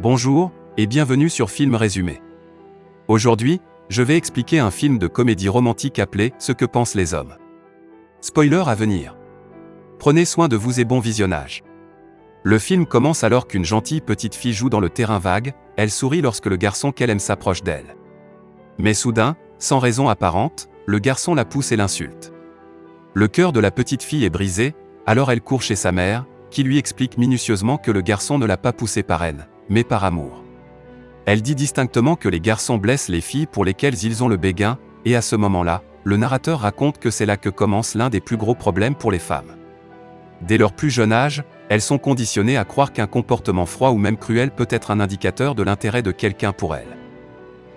Bonjour, et bienvenue sur Film Résumé. Aujourd'hui, je vais expliquer un film de comédie romantique appelé « Ce que pensent les hommes ». Spoiler à venir. Prenez soin de vous et bon visionnage. Le film commence alors qu'une gentille petite fille joue dans le terrain vague, elle sourit lorsque le garçon qu'elle aime s'approche d'elle. Mais soudain, sans raison apparente, le garçon la pousse et l'insulte. Le cœur de la petite fille est brisé, alors elle court chez sa mère, qui lui explique minutieusement que le garçon ne l'a pas poussée par haine, mais par amour. Elle dit distinctement que les garçons blessent les filles pour lesquelles ils ont le béguin, et à ce moment-là, le narrateur raconte que c'est là que commence l'un des plus gros problèmes pour les femmes. Dès leur plus jeune âge, elles sont conditionnées à croire qu'un comportement froid ou même cruel peut être un indicateur de l'intérêt de quelqu'un pour elles.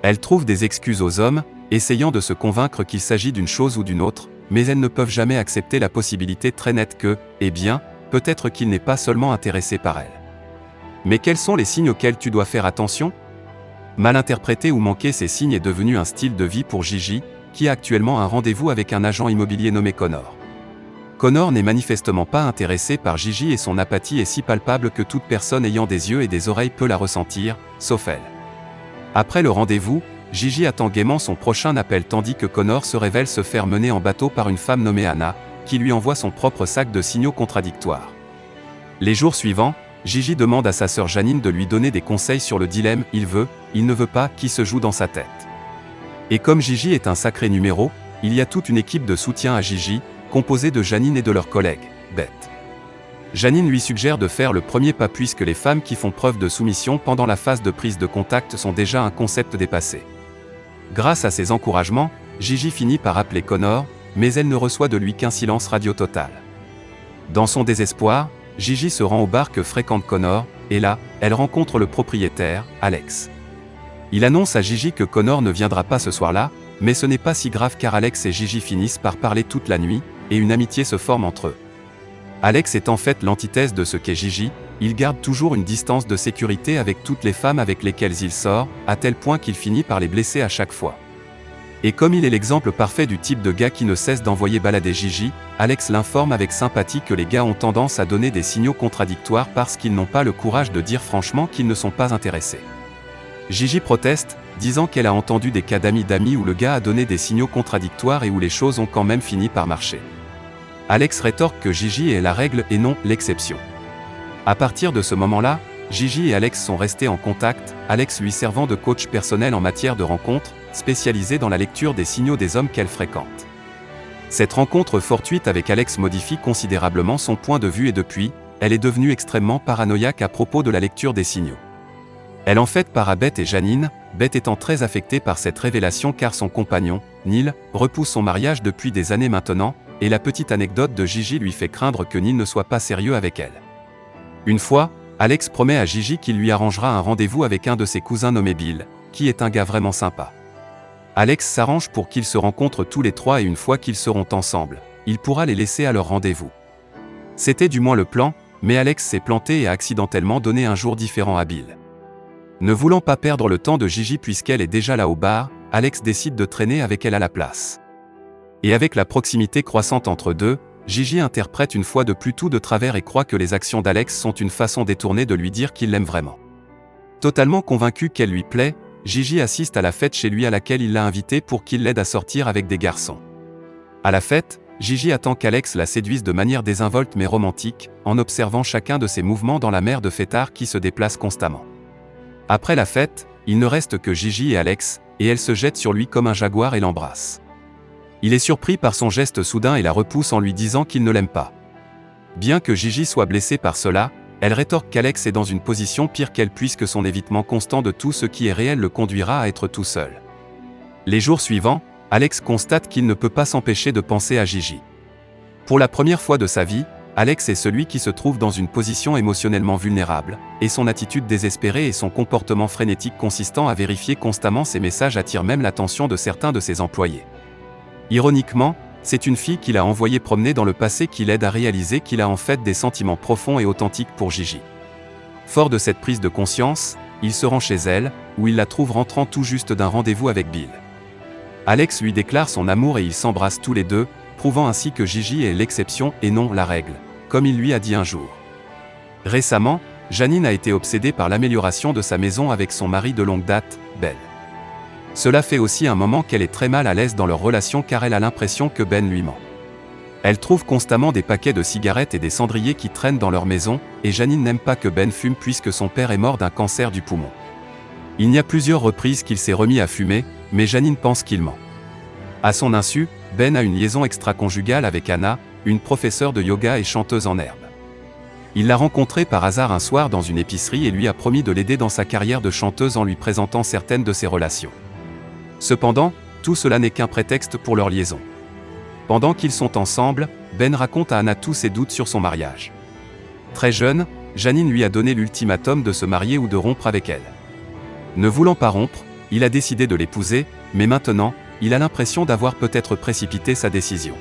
Elles trouvent des excuses aux hommes, essayant de se convaincre qu'il s'agit d'une chose ou d'une autre, mais elles ne peuvent jamais accepter la possibilité très nette que, eh bien, peut-être qu'il n'est pas seulement intéressé par elles. Mais quels sont les signes auxquels tu dois faire attention ? Mal interpréter ou manquer ces signes est devenu un style de vie pour Gigi, qui a actuellement un rendez-vous avec un agent immobilier nommé Connor. Connor n'est manifestement pas intéressé par Gigi et son apathie est si palpable que toute personne ayant des yeux et des oreilles peut la ressentir, sauf elle. Après le rendez-vous, Gigi attend gaiement son prochain appel tandis que Connor se révèle se faire mener en bateau par une femme nommée Anna, qui lui envoie son propre sac de signaux contradictoires. Les jours suivants, Gigi demande à sa sœur Janine de lui donner des conseils sur le dilemme « il veut, il ne veut pas » qui se joue dans sa tête. Et comme Gigi est un sacré numéro, il y a toute une équipe de soutien à Gigi, composée de Janine et de leur collègue, Beth. Janine lui suggère de faire le premier pas puisque les femmes qui font preuve de soumission pendant la phase de prise de contact sont déjà un concept dépassé. Grâce à ces encouragements, Gigi finit par appeler Connor, mais elle ne reçoit de lui qu'un silence radio total. Dans son désespoir, Gigi se rend au bar que fréquente Connor, et là, elle rencontre le propriétaire, Alex. Il annonce à Gigi que Connor ne viendra pas ce soir-là, mais ce n'est pas si grave car Alex et Gigi finissent par parler toute la nuit, et une amitié se forme entre eux. Alex est en fait l'antithèse de ce qu'est Gigi, il garde toujours une distance de sécurité avec toutes les femmes avec lesquelles il sort, à tel point qu'il finit par les blesser à chaque fois. Et comme il est l'exemple parfait du type de gars qui ne cesse d'envoyer balader Gigi, Alex l'informe avec sympathie que les gars ont tendance à donner des signaux contradictoires parce qu'ils n'ont pas le courage de dire franchement qu'ils ne sont pas intéressés. Gigi proteste, disant qu'elle a entendu des cas d'amis où le gars a donné des signaux contradictoires et où les choses ont quand même fini par marcher. Alex rétorque que Gigi est la règle et non l'exception. À partir de ce moment-là, Gigi et Alex sont restés en contact, Alex lui servant de coach personnel en matière de rencontres, spécialisé dans la lecture des signaux des hommes qu'elle fréquente. Cette rencontre fortuite avec Alex modifie considérablement son point de vue et depuis, elle est devenue extrêmement paranoïaque à propos de la lecture des signaux. Elle en fait part à Beth et Janine, Beth étant très affectée par cette révélation car son compagnon, Neil, repousse son mariage depuis des années maintenant, et la petite anecdote de Gigi lui fait craindre que Neil ne soit pas sérieux avec elle. Une fois, Alex promet à Gigi qu'il lui arrangera un rendez-vous avec un de ses cousins nommé Bill, qui est un gars vraiment sympa. Alex s'arrange pour qu'ils se rencontrent tous les trois et une fois qu'ils seront ensemble, il pourra les laisser à leur rendez-vous. C'était du moins le plan, mais Alex s'est planté et a accidentellement donné un jour différent à Bill. Ne voulant pas perdre le temps de Gigi puisqu'elle est déjà là au bar, Alex décide de traîner avec elle à la place. Et avec la proximité croissante entre deux, Gigi interprète une fois de plus tout de travers et croit que les actions d'Alex sont une façon détournée de lui dire qu'il l'aime vraiment. Totalement convaincu qu'elle lui plaît, Gigi assiste à la fête chez lui à laquelle il l'a invité pour qu'il l'aide à sortir avec des garçons. À la fête, Gigi attend qu'Alex la séduise de manière désinvolte mais romantique, en observant chacun de ses mouvements dans la mer de fêtards qui se déplacent constamment. Après la fête, il ne reste que Gigi et Alex, et elle se jette sur lui comme un jaguar et l'embrasse. Il est surpris par son geste soudain et la repousse en lui disant qu'il ne l'aime pas. Bien que Gigi soit blessée par cela, elle rétorque qu'Alex est dans une position pire qu'elle puisque son évitement constant de tout ce qui est réel le conduira à être tout seul. Les jours suivants, Alex constate qu'il ne peut pas s'empêcher de penser à Gigi. Pour la première fois de sa vie, Alex est celui qui se trouve dans une position émotionnellement vulnérable, et son attitude désespérée et son comportement frénétique consistant à vérifier constamment ses messages attirent même l'attention de certains de ses employés. Ironiquement, c'est une fille qu'il a envoyée promener dans le passé qui l'aide à réaliser qu'il a en fait des sentiments profonds et authentiques pour Gigi. Fort de cette prise de conscience, il se rend chez elle, où il la trouve rentrant tout juste d'un rendez-vous avec Bill. Alex lui déclare son amour et ils s'embrassent tous les deux, prouvant ainsi que Gigi est l'exception et non la règle, comme il lui a dit un jour. Récemment, Janine a été obsédée par l'amélioration de sa maison avec son mari de longue date, Ben. Cela fait aussi un moment qu'elle est très mal à l'aise dans leur relation car elle a l'impression que Ben lui ment. Elle trouve constamment des paquets de cigarettes et des cendriers qui traînent dans leur maison, et Janine n'aime pas que Ben fume puisque son père est mort d'un cancer du poumon. Il y a plusieurs reprises qu'il s'est remis à fumer, mais Janine pense qu'il ment. À son insu, Ben a une liaison extra-conjugale avec Anna, une professeure de yoga et chanteuse en herbe. Il l'a rencontrée par hasard un soir dans une épicerie et lui a promis de l'aider dans sa carrière de chanteuse en lui présentant certaines de ses relations. Cependant, tout cela n'est qu'un prétexte pour leur liaison. Pendant qu'ils sont ensemble, Ben raconte à Anna tous ses doutes sur son mariage. Très jeune, Janine lui a donné l'ultimatum de se marier ou de rompre avec elle. Ne voulant pas rompre, il a décidé de l'épouser, mais maintenant, il a l'impression d'avoir peut-être précipité sa décision.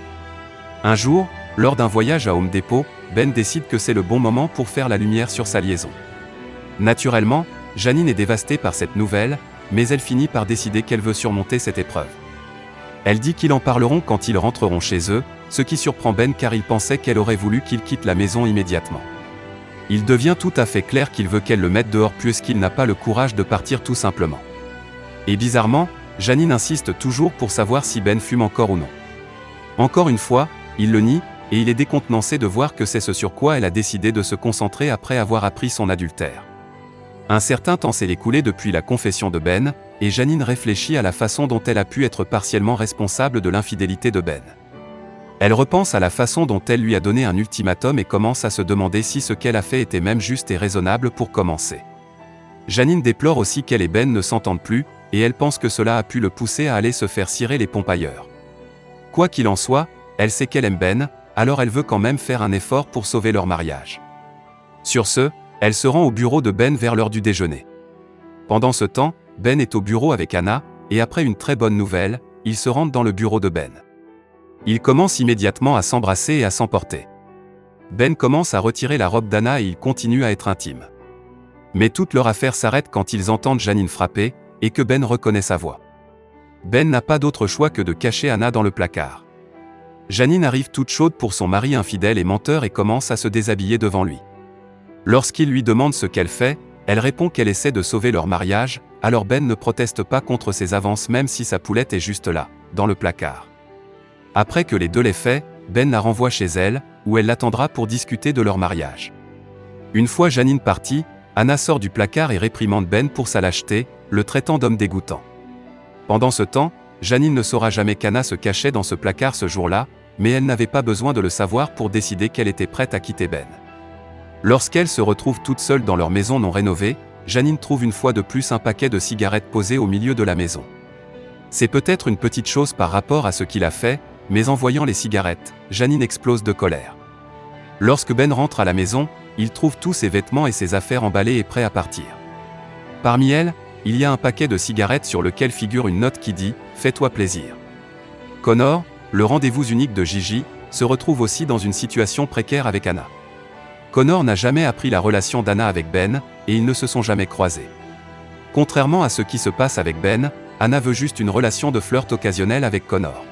Un jour, lors d'un voyage à Home Depot, Ben décide que c'est le bon moment pour faire la lumière sur sa liaison. Naturellement, Janine est dévastée par cette nouvelle, mais elle finit par décider qu'elle veut surmonter cette épreuve. Elle dit qu'ils en parleront quand ils rentreront chez eux, ce qui surprend Ben car il pensait qu'elle aurait voulu qu'il quitte la maison immédiatement. Il devient tout à fait clair qu'il veut qu'elle le mette dehors puisqu'il n'a pas le courage de partir tout simplement. Et bizarrement, Janine insiste toujours pour savoir si Ben fume encore ou non. Encore une fois, il le nie, et il est décontenancé de voir que c'est ce sur quoi elle a décidé de se concentrer après avoir appris son adultère. Un certain temps s'est écoulé depuis la confession de Ben, et Janine réfléchit à la façon dont elle a pu être partiellement responsable de l'infidélité de Ben. Elle repense à la façon dont elle lui a donné un ultimatum et commence à se demander si ce qu'elle a fait était même juste et raisonnable pour commencer. Janine déplore aussi qu'elle et Ben ne s'entendent plus, et elle pense que cela a pu le pousser à aller se faire cirer les pompes ailleurs. Quoi qu'il en soit, elle sait qu'elle aime Ben, alors elle veut quand même faire un effort pour sauver leur mariage. Sur ce, elle se rend au bureau de Ben vers l'heure du déjeuner. Pendant ce temps, Ben est au bureau avec Anna, et après une très bonne nouvelle, ils se rendent dans le bureau de Ben. Ils commencent immédiatement à s'embrasser et à s'emporter. Ben commence à retirer la robe d'Anna et ils continuent à être intimes. Mais toute leur affaire s'arrête quand ils entendent Janine frapper, et que Ben reconnaît sa voix. Ben n'a pas d'autre choix que de cacher Anna dans le placard. Janine arrive toute chaude pour son mari infidèle et menteur et commence à se déshabiller devant lui. Lorsqu'il lui demande ce qu'elle fait, elle répond qu'elle essaie de sauver leur mariage, alors Ben ne proteste pas contre ses avances même si sa poulette est juste là, dans le placard. Après que les deux l'aient fait, Ben la renvoie chez elle, où elle l'attendra pour discuter de leur mariage. Une fois Janine partie, Anna sort du placard et réprimande Ben pour sa lâcheté, le traitant d'homme dégoûtant. Pendant ce temps, Janine ne saura jamais qu'Anna se cachait dans ce placard ce jour-là, mais elle n'avait pas besoin de le savoir pour décider qu'elle était prête à quitter Ben. Lorsqu'elle se retrouve toute seule dans leur maison non rénovée, Janine trouve une fois de plus un paquet de cigarettes posé au milieu de la maison. C'est peut-être une petite chose par rapport à ce qu'il a fait, mais en voyant les cigarettes, Janine explose de colère. Lorsque Ben rentre à la maison, il trouve tous ses vêtements et ses affaires emballés et prêts à partir. Parmi elles, il y a un paquet de cigarettes sur lequel figure une note qui dit « Fais-toi plaisir ». Connor, le rendez-vous unique de Gigi, se retrouve aussi dans une situation précaire avec Anna. Connor n'a jamais appris la relation d'Anna avec Ben, et ils ne se sont jamais croisés. Contrairement à ce qui se passe avec Ben, Anna veut juste une relation de flirt occasionnelle avec Connor.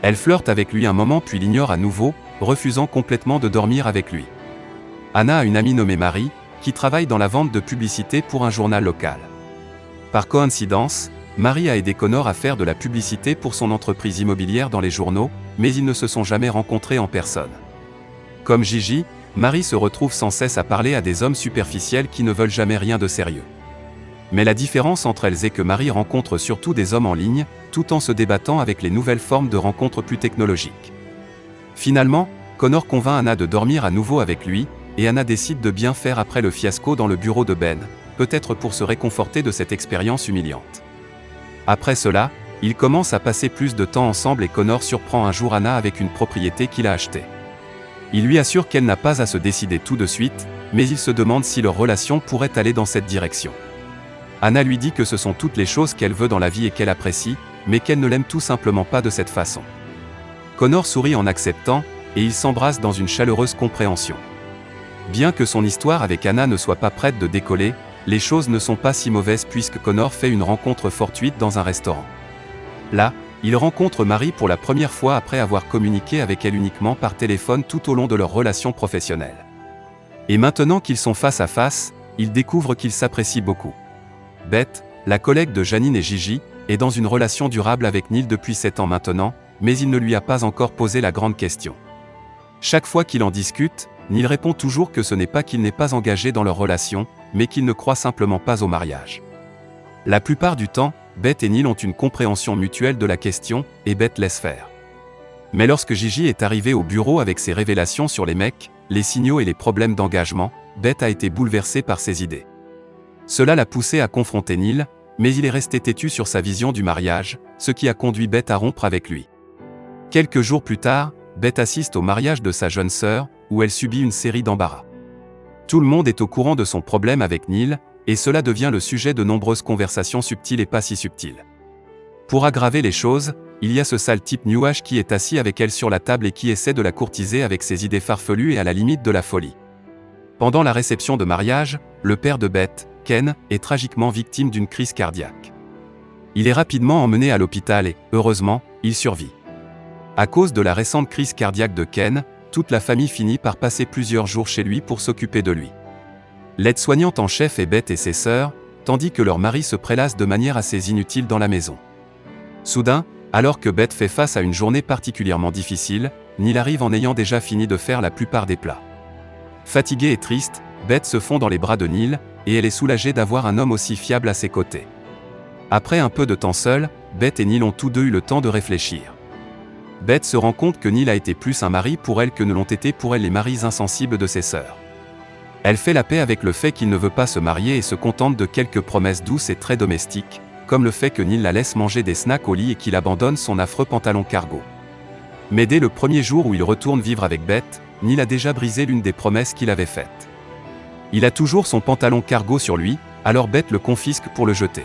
Elle flirte avec lui un moment puis l'ignore à nouveau, refusant complètement de dormir avec lui. Anna a une amie nommée Marie, qui travaille dans la vente de publicité pour un journal local. Par coïncidence, Marie a aidé Connor à faire de la publicité pour son entreprise immobilière dans les journaux, mais ils ne se sont jamais rencontrés en personne. Comme Gigi, Marie se retrouve sans cesse à parler à des hommes superficiels qui ne veulent jamais rien de sérieux. Mais la différence entre elles est que Marie rencontre surtout des hommes en ligne, tout en se débattant avec les nouvelles formes de rencontres plus technologiques. Finalement, Connor convainc Anna de dormir à nouveau avec lui, et Anna décide de bien faire après le fiasco dans le bureau de Ben, peut-être pour se réconforter de cette expérience humiliante. Après cela, ils commencent à passer plus de temps ensemble et Connor surprend un jour Anna avec une propriété qu'il a achetée. Il lui assure qu'elle n'a pas à se décider tout de suite, mais il se demande si leur relation pourrait aller dans cette direction. Anna lui dit que ce sont toutes les choses qu'elle veut dans la vie et qu'elle apprécie, mais qu'elle ne l'aime tout simplement pas de cette façon. Connor sourit en acceptant, et ils s'embrassent dans une chaleureuse compréhension. Bien que son histoire avec Anna ne soit pas prête de décoller, les choses ne sont pas si mauvaises puisque Connor fait une rencontre fortuite dans un restaurant. Là, il rencontre Marie pour la première fois après avoir communiqué avec elle uniquement par téléphone tout au long de leur relation professionnelle. Et maintenant qu'ils sont face à face, ils découvrent qu'ils s'apprécient beaucoup. Beth, la collègue de Janine et Gigi, est dans une relation durable avec Neil depuis 7 ans maintenant, mais il ne lui a pas encore posé la grande question. Chaque fois qu'il en discute, Neil répond toujours que ce n'est pas qu'il n'est pas engagé dans leur relation, mais qu'il ne croit simplement pas au mariage. La plupart du temps, Beth et Neil ont une compréhension mutuelle de la question, et Beth laisse faire. Mais lorsque Gigi est arrivée au bureau avec ses révélations sur les mecs, les signaux et les problèmes d'engagement, Beth a été bouleversée par ses idées. Cela l'a poussé à confronter Neil, mais il est resté têtu sur sa vision du mariage, ce qui a conduit Beth à rompre avec lui. Quelques jours plus tard, Beth assiste au mariage de sa jeune sœur, où elle subit une série d'embarras. Tout le monde est au courant de son problème avec Neil, et cela devient le sujet de nombreuses conversations subtiles et pas si subtiles. Pour aggraver les choses, il y a ce sale type nuage qui est assis avec elle sur la table et qui essaie de la courtiser avec ses idées farfelues et à la limite de la folie. Pendant la réception de mariage, le père de Beth, Ken, est tragiquement victime d'une crise cardiaque. Il est rapidement emmené à l'hôpital et, heureusement, il survit. À cause de la récente crise cardiaque de Ken, toute la famille finit par passer plusieurs jours chez lui pour s'occuper de lui. L'aide-soignante en chef est Beth et ses sœurs, tandis que leur mari se prélasse de manière assez inutile dans la maison. Soudain, alors que Beth fait face à une journée particulièrement difficile, Neil arrive en ayant déjà fini de faire la plupart des plats. Fatiguée et triste, Beth se fond dans les bras de Neil, et elle est soulagée d'avoir un homme aussi fiable à ses côtés. Après un peu de temps seul, Beth et Neil ont tous deux eu le temps de réfléchir. Beth se rend compte que Neil a été plus un mari pour elle que ne l'ont été pour elle les maris insensibles de ses sœurs. Elle fait la paix avec le fait qu'il ne veut pas se marier et se contente de quelques promesses douces et très domestiques, comme le fait que Neil la laisse manger des snacks au lit et qu'il abandonne son affreux pantalon cargo. Mais dès le premier jour où il retourne vivre avec Beth, Neil a déjà brisé l'une des promesses qu'il avait faites. Il a toujours son pantalon cargo sur lui, alors Beth le confisque pour le jeter.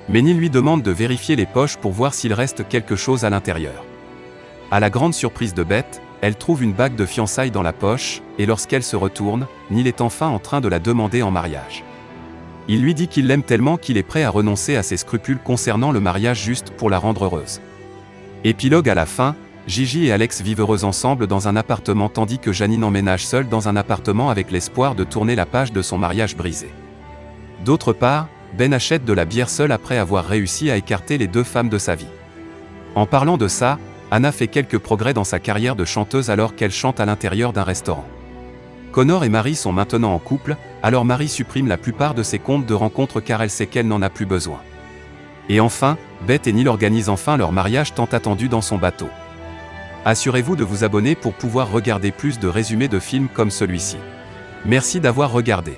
Mais Neil lui demande de vérifier les poches pour voir s'il reste quelque chose à l'intérieur. À la grande surprise de Beth, elle trouve une bague de fiançailles dans la poche, et lorsqu'elle se retourne, Neil est enfin en train de la demander en mariage. Il lui dit qu'il l'aime tellement qu'il est prêt à renoncer à ses scrupules concernant le mariage juste pour la rendre heureuse. Épilogue à la fin, Gigi et Alex vivent heureux ensemble dans un appartement tandis que Janine emménage seule dans un appartement avec l'espoir de tourner la page de son mariage brisé. D'autre part, Ben achète de la bière seule après avoir réussi à écarter les deux femmes de sa vie. En parlant de ça, Anna fait quelques progrès dans sa carrière de chanteuse alors qu'elle chante à l'intérieur d'un restaurant. Connor et Marie sont maintenant en couple, alors Marie supprime la plupart de ses comptes de rencontres car elle sait qu'elle n'en a plus besoin. Et enfin, Beth et Neil organisent enfin leur mariage tant attendu dans son bateau. Assurez-vous de vous abonner pour pouvoir regarder plus de résumés de films comme celui-ci. Merci d'avoir regardé.